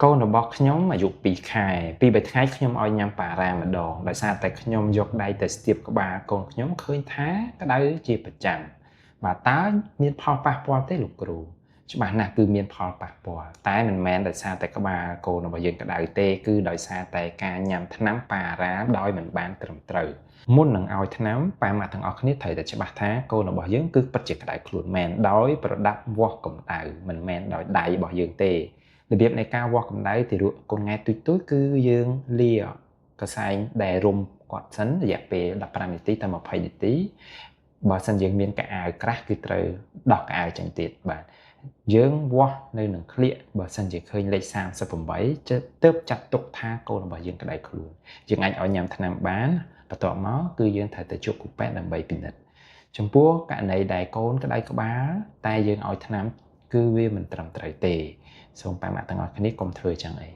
កូនរបស់ខ្ញុំអាយុ2 ខែពី3ថ្ងៃខ្ញុំឲ្យញ៉ាំប៉ារ៉ាម្ដងដោយសារតែខ្ញុំយកដៃទៅស្ទាបក្បាលកូនខ្ញុំឃើញថាក្តៅជាប្រចាំបាទតើមានផលប៉ះពាល់ទេលោកគ្រូច្បាស់ណាស់គឺមានផលប៉ះពាល់តែមិនមែនដោយសារតែក្បាលកូនរបស់យើងក្តៅទេគឺដោយសារតែការញ៉ាំថ្នាំប៉ារ៉ាដោយមិនបានត្រឹមត្រូវមុននឹងឲ្យថ្នាំប៉ាម៉ាក់ទាំងអស់គ្នាត្រូវតែច្បាស់ថាកូនរបស់យើងគឺពិតជាក្តៅខ្លួនមែនដោយប្រដាប់វាស់កម្ដៅមិនមែនដោយដៃរបស់យើងទេរបៀបនៃការវាស់កម្ដៅទារកកូនង៉ែទូចៗគឺយើងលាកសែងដែលរុំគាត់សិនរយៈពេល15នាទីទៅ20នាទីបើសិនយើងមានកៅអៅក្រាស់គឺត្រូវដោះកៅអៅចេញទៀតបាទយើងវាស់នៅនឹងក្លៀកបើសិនជាឃើញលេខ38ទើបចាត់ទុកថាកូនរបស់យើងក្តៅខ្លួនយើងអាចឲ្យញ៉ាំថ្នាំបានបន្ទាប់មកគឺយើងត្រូវទៅជួបគ្រូពេទ្យដើម្បីពិនិត្យចំពោះករណីដែលកូនក្តៅក្បាលតែយើងឲ្យថ្នាំគឺវាមិនត្រឹមត្រូវទេសូមប៉ាម៉ាក់ទាំងអស់គ្នាកុំធ្វើចឹងអី